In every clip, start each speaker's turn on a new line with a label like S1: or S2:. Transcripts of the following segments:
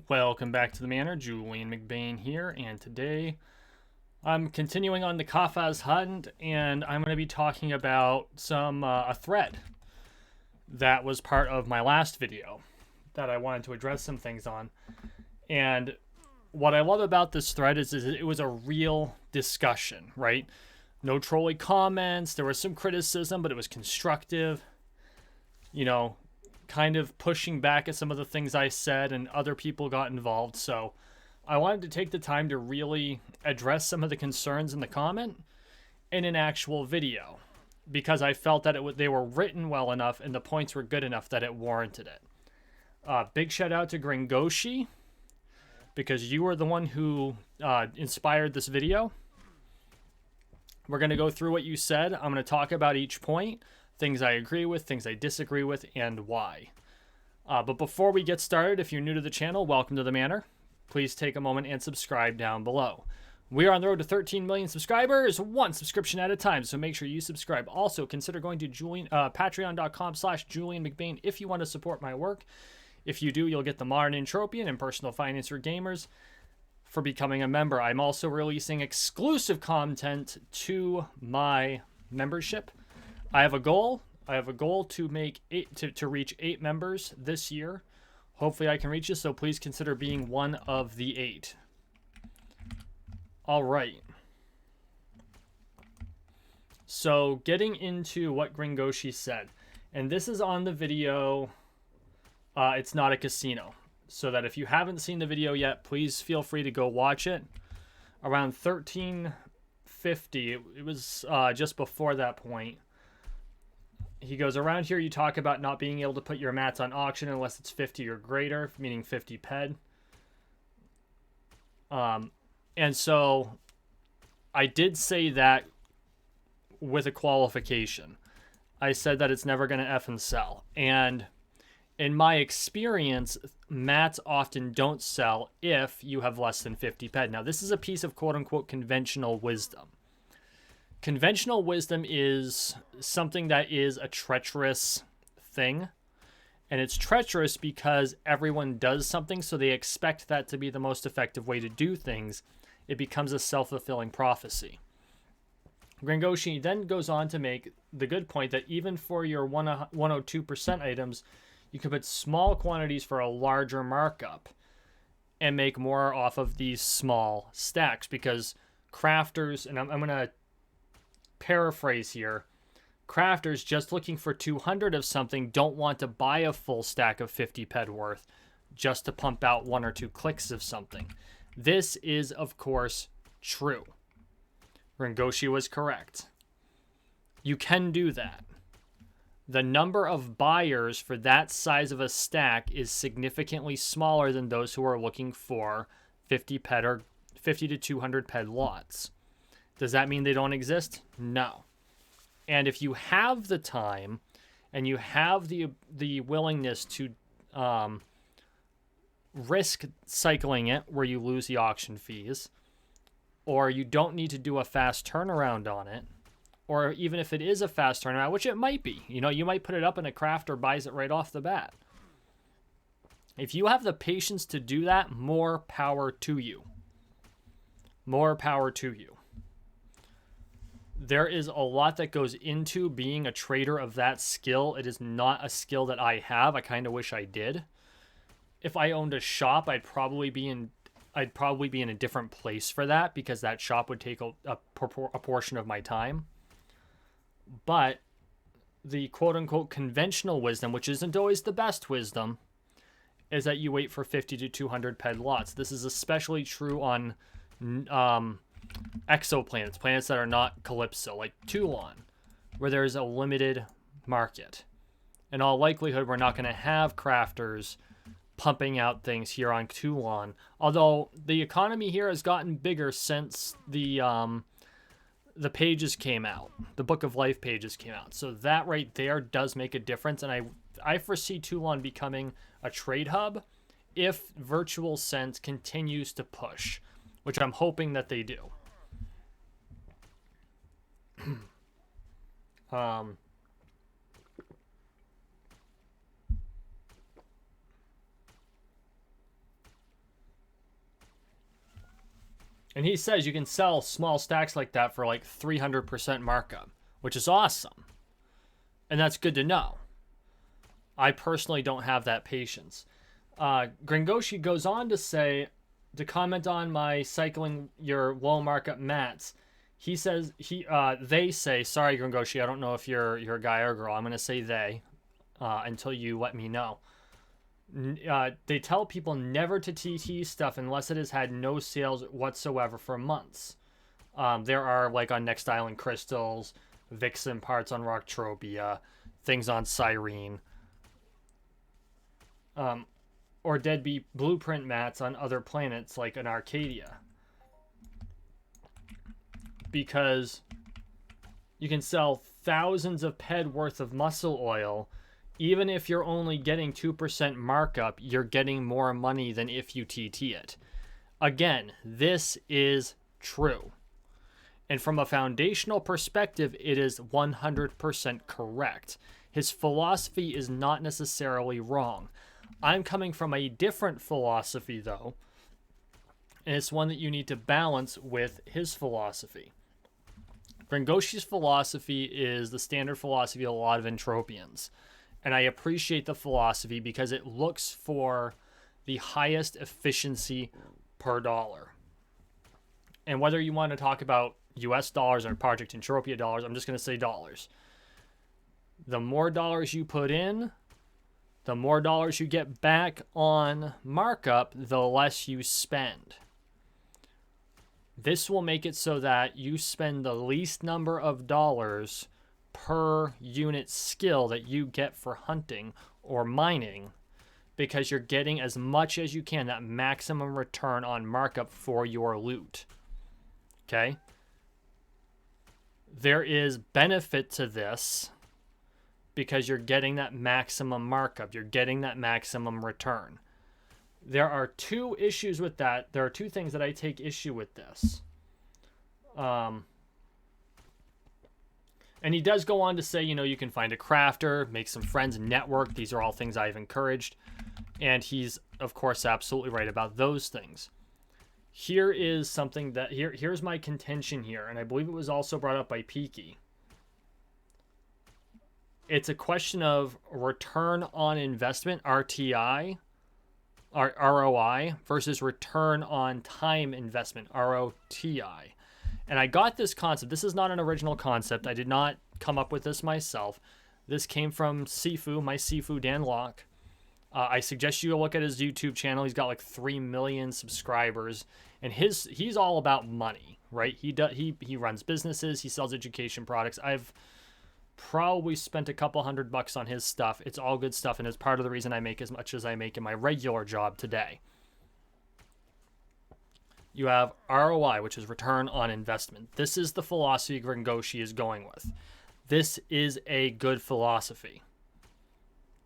S1: Welcome back to the Manor. Julian McBain here, and today I'm continuing on the Kafaz hunt, and I'm going to be talking about a thread that was part of my last video that I wanted to address some things on. And what I love about this thread is it was a real discussion, right? No trolly comments, there was some criticism, but it was constructive. You know, kind of pushing back at some of the things I said, and other people got involved. So I wanted to take the time to really address some of the concerns in the comment in an actual video, because I felt that they were written well enough and the points were good enough that it warranted it. Big shout out to Grengoshi, because you were the one who inspired this video. We're going to go through what you said. I'm going to talk about each point, things I agree with, things I disagree with, and why. But before we get started, if you're new to the channel, welcome to the Manor. Please take a moment and subscribe down below. We are on the road to 13 million subscribers, one subscription at a time, so make sure you subscribe. Also, consider going to patreon.com/JulianMcBain if you want to support my work. If you do, you'll get the Modern Entropia and Personal Finance for Gamers for becoming a member. I'm also releasing exclusive content to my membership. I have a goal. To make to reach 8 members this year. Hopefully I can reach it, so please consider being one of the 8. All right. So getting into what Grengoshi said, and this is on the video, It's Not a Casino. So that if you haven't seen the video yet, please feel free to go watch it. Around 1350, it was just before that point. He goes, around here you talk about not being able to put your mats on auction unless it's 50 or greater, meaning 50 ped. And so I did say that with a qualification. I said that it's never going to effing sell. And in my experience, mats often don't sell if you have less than 50 ped. Now, this is a piece of quote-unquote conventional wisdom. Conventional wisdom is something that is a treacherous thing. And it's treacherous because everyone does something, so they expect that to be the most effective way to do things. It becomes a self-fulfilling prophecy. Grengoshi then goes on to make the good point that even for your 102% items, you can put small quantities for a larger markup and make more off of these small stacks, because crafters, and I'm going to paraphrase here, crafters just looking for 200 of something don't want to buy a full stack of 50 ped worth just to pump out 1 or 2 clicks of something. This is, of course, true. Grengoshi was correct. You can do that. The number of buyers for that size of a stack is significantly smaller than those who are looking for 50 ped or 50 to 200 ped lots. Does that mean they don't exist? No. And if you have the time and you have the willingness to risk cycling it where you lose the auction fees, or you don't need to do a fast turnaround on it, or even if it is a fast turnaround, which it might be, you might put it up and a crafter buys it right off the bat. If you have the patience to do that, more power to you. More power to you. There is a lot that goes into being a trader of that skill. It is not a skill that I have. I kind of wish I did. If I owned a shop, I'd probably be in a different place for that, because that shop would take a portion of my time. But the quote-unquote conventional wisdom, which isn't always the best wisdom, is that you wait for 50 to 200 ped lots. This is especially true on exoplanets, planets that are not Calypso, like Toulon, where there's a limited market. In all likelihood, we're not going to have crafters pumping out things here on Toulon, although the economy here has gotten bigger since the pages came out, the Book of Life pages came out. So that right there does make a difference, and I foresee Toulon becoming a trade hub if Virtual Sense continues to push, which I'm hoping that they do. And he says you can sell small stacks like that for like 300% markup, which is awesome. And that's good to know. I personally don't have that patience. Grengoshi goes on to say, to comment on my cycling your low markup mats. He says they say, sorry Grengoshi, I don't know if you're a guy or a girl. I'm gonna say they until you let me know. They tell people never to TT stuff unless it has had no sales whatsoever for months. There are like on Next Island Crystals, Vixen parts on Entropia, things on Cyrene, or deadbeat blueprint mats on other planets like an Arcadia. Because you can sell thousands of ped worth of muscle oil. Even if you're only getting 2% markup, you're getting more money than if you TT it. Again, this is true. And from a foundational perspective, it is 100% correct. His philosophy is not necessarily wrong. I'm coming from a different philosophy, though, and it's one that you need to balance with his philosophy. Grengoshi's philosophy is the standard philosophy of a lot of entropians. And I appreciate the philosophy because it looks for the highest efficiency per dollar. And whether you want to talk about US dollars or Project Entropia dollars, I'm just going to say dollars. The more dollars you put in, the more dollars you get back on markup, the less you spend. This will make it so that you spend the least number of dollars per unit skill that you get for hunting or mining, because you're getting as much as you can, that maximum return on markup for your loot. Okay? There is benefit to this because you're getting that maximum markup. You're getting that maximum return. There are two issues with that. There are two things that I take issue with this. And he does go on to say, you can find a crafter, make some friends, network. These are all things I've encouraged. And he's, of course, absolutely right about those things. Here is something that, here's my contention here. And I believe it was also brought up by Peaky. It's a question of return on investment, RTI, or ROI, versus return on time investment, ROTI. And I got this concept. This is not an original concept. I did not come up with this myself. This came from Sifu, my Sifu Dan Locke. I suggest you look at his YouTube channel. He's got like 3 million subscribers, and he's all about money, right? He runs businesses. He sells education products. I've probably spent a couple $100 on his stuff. It's all good stuff, and it's part of the reason I make as much as I make in my regular job today. You have ROI, which is return on investment. This is the philosophy Grengoshi is going with. This is a good philosophy.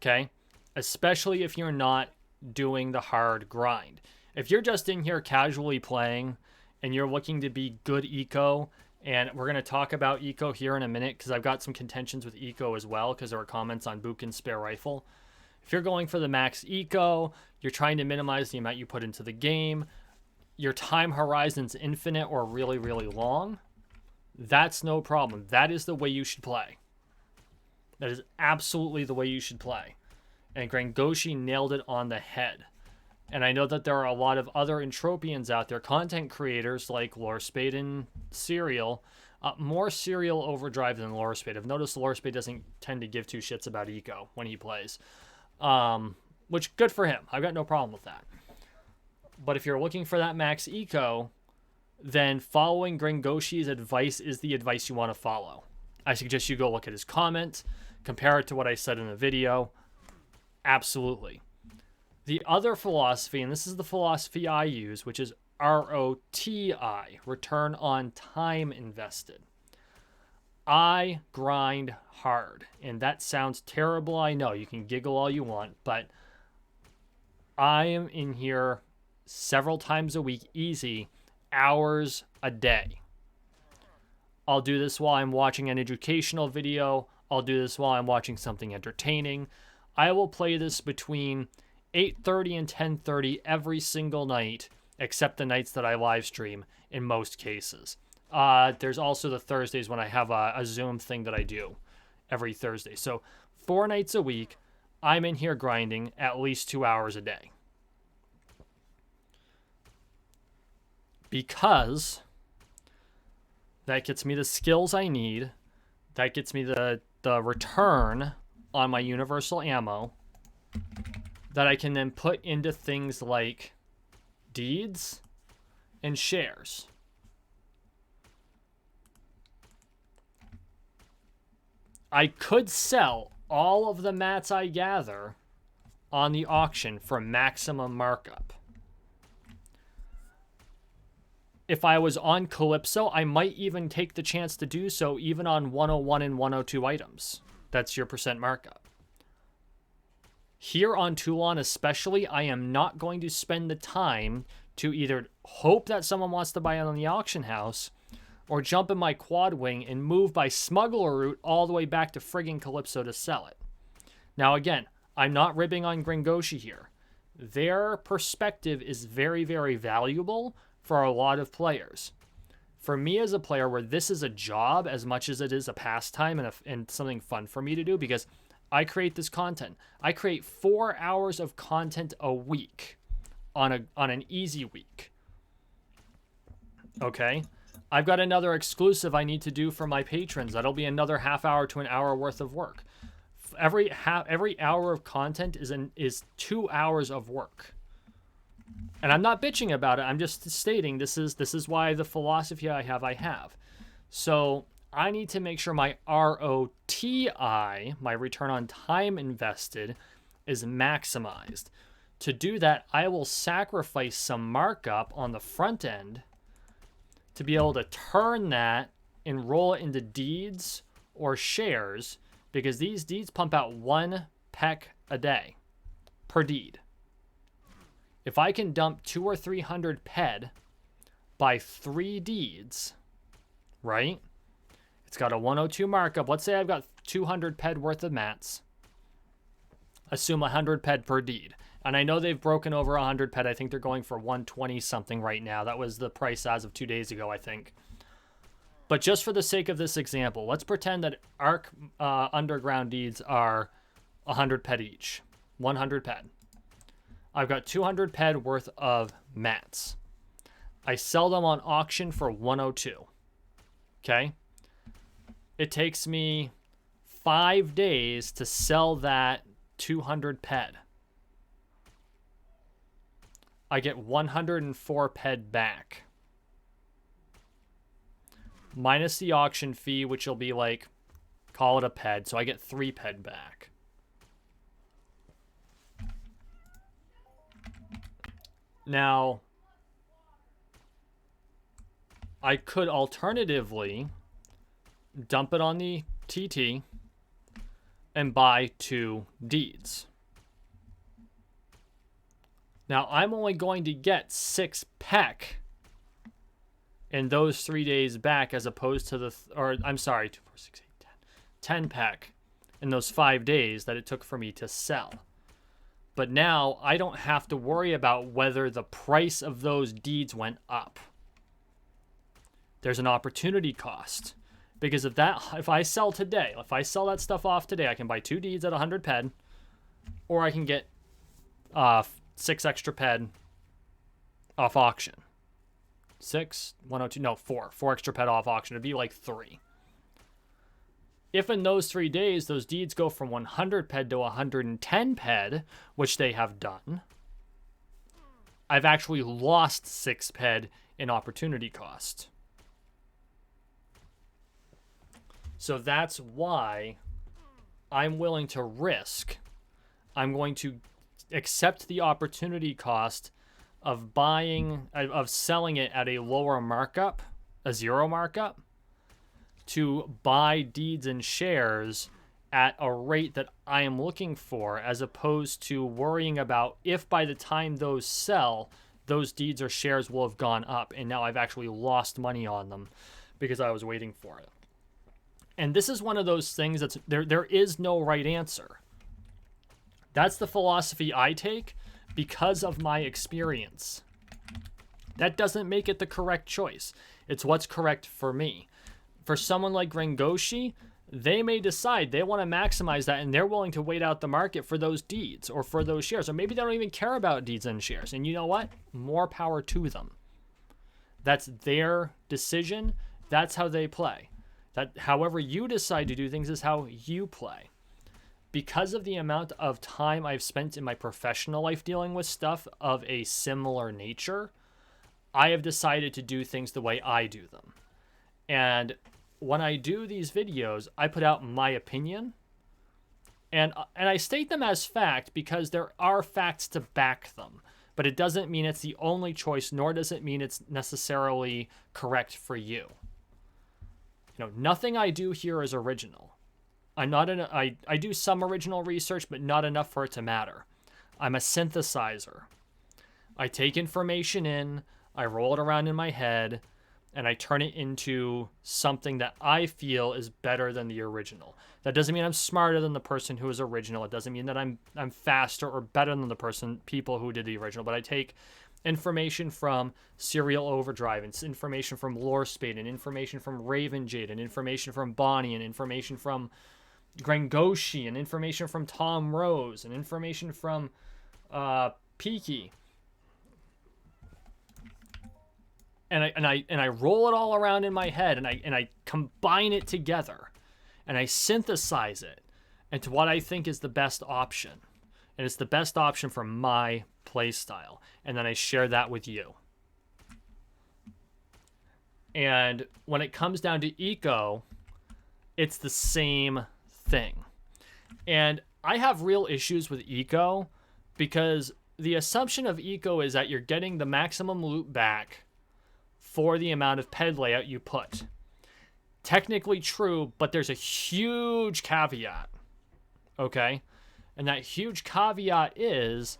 S1: Okay? Especially if you're not doing the hard grind. If you're just in here casually playing and you're looking to be good eco, and we're going to talk about eco here in a minute because I've got some contentions with eco as well because there are comments on Buchan's spare rifle. If you're going for the max eco, you're trying to minimize the amount you put into the game, your time horizon's infinite or really, really long, that's no problem. That is the way you should play. That is absolutely the way you should play. And Grengoshi nailed it on the head. And I know that there are a lot of other entropians out there, content creators like Lorespade and Serial, more Serial Overdrive than Lorespade. I've noticed Lorespade doesn't tend to give two shits about eco when he plays, which good for him. I've got no problem with that. But if you're looking for that max eco, then following Grengoshi's advice is the advice you want to follow. I suggest you go look at his comment, compare it to what I said in the video. Absolutely. The other philosophy, and this is the philosophy I use, which is ROTI, return on time invested. I grind hard, and that sounds terrible, I know. You can giggle all you want, but I am in here several times a week, easy, hours a day. I'll do this while I'm watching an educational video. I'll do this while I'm watching something entertaining. I will play this between 8:30 and 10:30 every single night except the nights that I live stream in most cases. There's also the Thursdays when I have a Zoom thing that I do every Thursday. So 4 nights a week, I'm in here grinding at least 2 hours a day. Because that gets me the skills I need. That gets me the return on my universal ammo that I can then put into things like deeds and shares. I could sell all of the mats I gather on the auction for maximum markup. If I was on Calypso, I might even take the chance to do so even on 101 and 102 items. That's your percent markup. Here on Toulon especially, I am not going to spend the time to either hope that someone wants to buy it on the auction house or jump in my quad wing and move by smuggler route all the way back to friggin' Calypso to sell it. Now again, I'm not ribbing on Grengoshi here. Their perspective is very, very valuable for a lot of players. For me as a player where this is a job as much as it is a pastime and something fun for me to do, because I create this content. I create 4 hours of content a week on an easy week. Okay? I've got another exclusive I need to do for my patrons. That'll be another half hour to an hour worth of work. Every hour of content is 2 hours of work. And I'm not bitching about it. I'm just stating this is why the philosophy I have. So I need to make sure my ROTI, my return on time invested, is maximized. To do that, I will sacrifice some markup on the front end to be able to turn that and roll it into deeds or shares, because these deeds pump out 1 peck a day per deed. If I can dump 200 or 300 ped by 3 deeds, right? It's got a 102 markup. Let's say I've got 200 ped worth of mats. Assume 100 ped per deed. And I know they've broken over 100 ped. I think they're going for 120 something right now. That was the price as of 2 days ago, I think. But just for the sake of this example, let's pretend that Arc Underground deeds are 100 ped each. 100 ped. I've got 200 ped worth of mats. I sell them on auction for 102. Okay? It takes me 5 days to sell that 200 ped. I get 104 ped back. Minus the auction fee, which will be like, call it a ped, so I get 3 ped back. Now, I could alternatively dump it on the TT and buy 2 deeds. Now, I'm only going to get 6 peck in those 3 days back, as opposed to 2, 4, 6, 8, 10 peck in those 5 days that it took for me to sell. But now I don't have to worry about whether the price of those deeds went up. There's an opportunity cost. Because if I sell that stuff off today, I can buy 2 deeds at 100 ped, or I can get 6 extra ped off auction. 6, 102, no, 4 extra ped off auction. It'd be like 3. If in those 3 days, those deeds go from 100 ped to 110 ped, which they have done, I've actually lost 6 ped in opportunity cost. So that's why I'm willing to risk. I'm going to accept the opportunity cost of selling it at a lower markup, a 0 markup, to buy deeds and shares at a rate that I am looking for, as opposed to worrying about if by the time those sell, those deeds or shares will have gone up, and now I've actually lost money on them because I was waiting for it. And this is one of those things that's there is no right answer. That's the philosophy I take because of my experience. That doesn't make it the correct choice. It's what's correct for me. For someone like Grengoshi, they may decide they want to maximize that and they're willing to wait out the market for those deeds or for those shares. Or maybe they don't even care about deeds and shares. And you know what? More power to them. That's their decision. That's how they play. That however you decide to do things is how you play. Because of the amount of time I've spent in my professional life dealing with stuff of a similar nature, I have decided to do things the way I do them. And when I do these videos, I put out my opinion. And I state them as fact because there are facts to back them. But it doesn't mean it's the only choice, nor does it mean it's necessarily correct for you. You know, nothing I do here is original. I do some original research, but not enough for it to matter. I'm a synthesizer. I take information in, I roll it around in my head, and I turn it into something that I feel is better than the original. That doesn't mean I'm smarter than the person who is original. It doesn't mean that I'm faster or better than the people who did the original. But I take information from Serial Overdrive, and information from Lore Spade, and information from Raven Jade, and information from Bonnie, and information from Grengoshi, and information from Tom Rose, and information from Peaky. And I roll it all around in my head, and I combine it together, and I synthesize it into what I think is the best option, and it's the best option for my playstyle, and then I share that with you. And when it comes down to eco, it's the same thing. And I have real issues with eco because the assumption of eco is that you're getting the maximum loot back for the amount of ped layout you put. Technically true, but there's a huge caveat. Okay? And that huge caveat is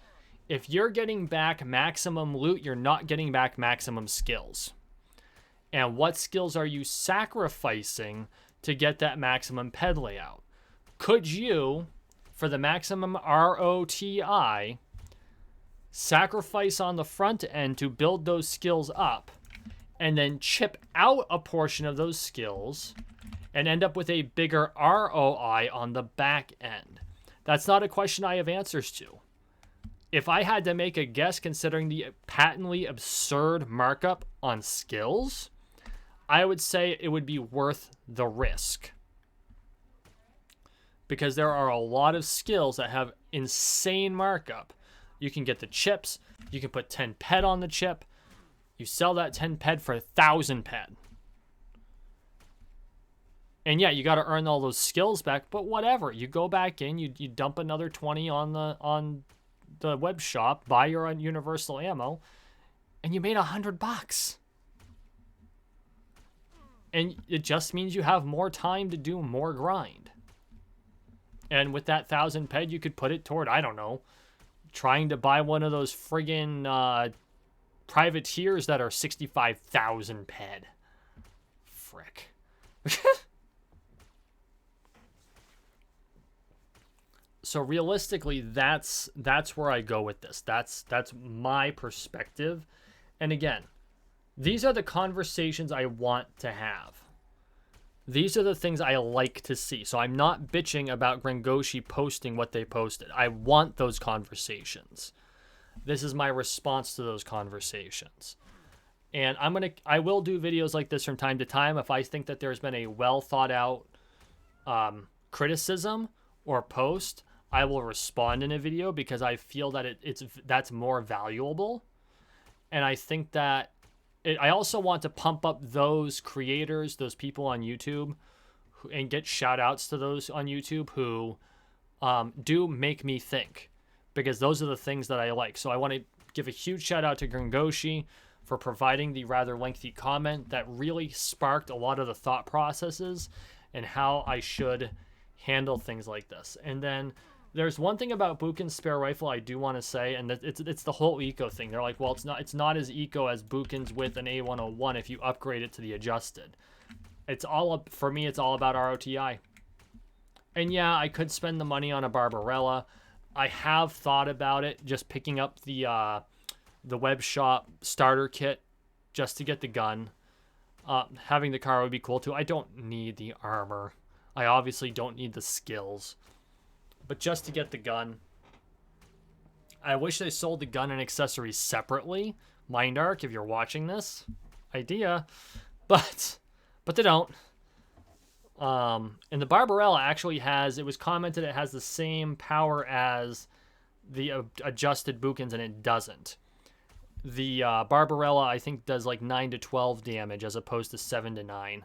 S1: if you're getting back maximum loot, you're not getting back maximum skills. And what skills are you sacrificing to get that maximum ped layout? Could you, for the maximum ROTI, sacrifice on the front end to build those skills up, and then chip out a portion of those skills and end up with a bigger ROI on the back end? That's not a question I have answers to. If I had to make a guess considering the patently absurd markup on skills, I would say it would be worth the risk. Because there are a lot of skills that have insane markup. You can get the chips, you can put 10 ped on the chip, you sell that 10 ped for 1,000 ped. And yeah, you got to earn all those skills back, but whatever. You go back in, you dump another 20 on the web shop, buy your own universal ammo, and you made $100. And it just means you have more time to do more grind. And with that 1,000 ped, you could put it toward, I don't know, trying to buy one of those friggin' privateers that are 65,000 ped. Frick. So realistically, that's where I go with this. That's my perspective. And again, these are the conversations I want to have. These are the things I like to see. So I'm not bitching about Grengoshi posting what they posted. I want those conversations. This is my response to those conversations. And I will do videos like this from time to time if I think that there's been a well thought out criticism or post. I will respond in a video because I feel that that's more valuable. And I think that I also want to pump up those creators, those people on YouTube, and get shout outs to those on YouTube who do make me think, because those are the things that I like. So I want to give a huge shout out to Grengoshi for providing the rather lengthy comment that really sparked a lot of the thought processes and how I should handle things like this. And then there's one thing about Buchan's spare rifle I do want to say, and it's the whole eco thing. They're like, well, it's not as eco as Buchan's with an A101 if you upgrade it to the adjusted. For me, it's all about ROTI. And yeah, I could spend the money on a Barbarella. I have thought about it, just picking up the the web shop starter kit just to get the gun. Having the car would be cool too. I don't need the armor. I obviously don't need the skills. But just to get the gun. I wish they sold the gun and accessories separately. Mindark, if you're watching this, idea. But they don't. And the Barbarella actually has, it was commented it has the same power as the adjusted Bukins, and it doesn't. The Barbarella, I think, does like 9 to 12 damage as opposed to 7 to 9.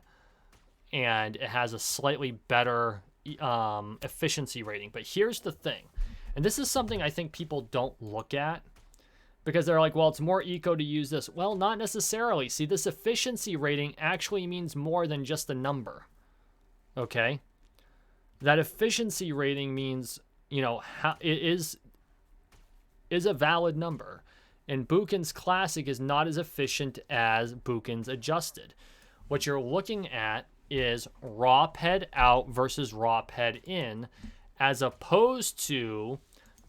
S1: And it has a slightly better efficiency rating. But here's the thing. And this is something I think people don't look at. Because they're like, well, it's more eco to use this. Well, not necessarily. See, this efficiency rating actually means more than just a number. Okay? That efficiency rating means, you know, how it is a valid number. And Bukin's Classic is not as efficient as Bukin's Adjusted. What you're looking at is raw ped out versus raw ped in, as opposed to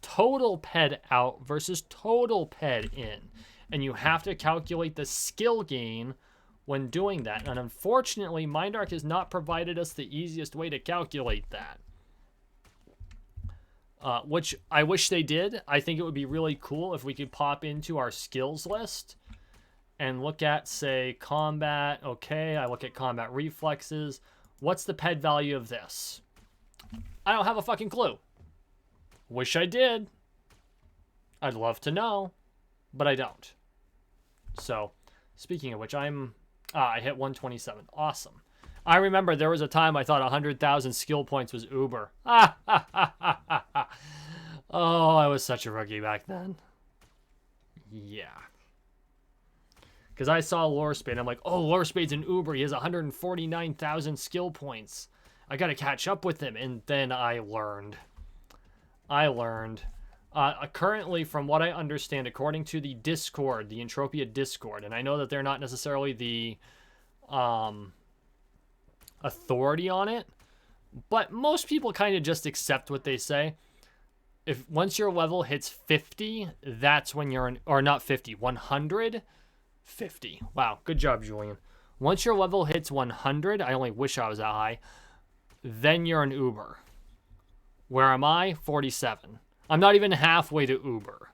S1: total ped out versus total ped in. And you have to calculate the skill gain when doing that. And unfortunately, Mindark has not provided us the easiest way to calculate that. Which I wish they did. I think it would be really cool if we could pop into our skills list and look at, say, combat. Okay, I look at combat reflexes. What's the ped value of this? I don't have a fucking clue. Wish I did. I'd love to know, but I don't. So, speaking of which, I hit 127. Awesome. I remember there was a time I thought 100,000 skill points was Uber. Oh, I was such a rookie back then. Yeah. Because I saw Lorespade. I'm like, oh, Lorespade's an Uber. He has 149,000 skill points. I got to catch up with him. And then I learned. Currently, from what I understand, according to the Discord, the Entropia Discord, and I know that they're not necessarily the authority on it, but most people kind of just accept what they say. If once your level hits 50, that's when you're in, or not 50, 100, 50. Wow, good job, Julian. Once your level hits 100, I only wish I was that high, then you're an Uber. Where am I? 47. I'm not even halfway to Uber.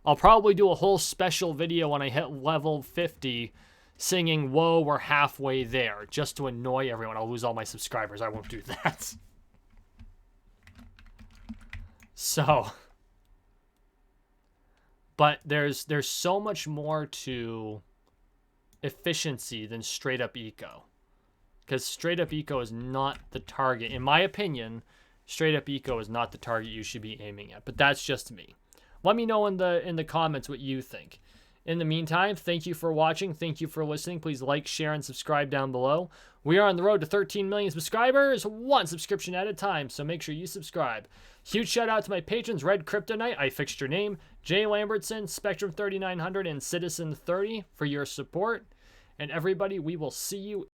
S1: I'll probably do a whole special video when I hit level 50 singing, whoa, we're halfway there, just to annoy everyone. I'll lose all my subscribers. I won't do that. So, but there's so much more to efficiency than straight up eco. Because straight up eco is not the target. In my opinion, straight up eco is not the target you should be aiming at. But that's just me. Let me know in the comments what you think. In the meantime, thank you for watching. Thank you for listening. Please like, share, and subscribe down below. We are on the road to 13 million subscribers, one subscription at a time, so make sure you subscribe. Huge shout out to my patrons, Red Kryptonite, I Fixed Your Name, Jay Lambertson, Spectrum 3900, and Citizen 30 for your support. And everybody, we will see you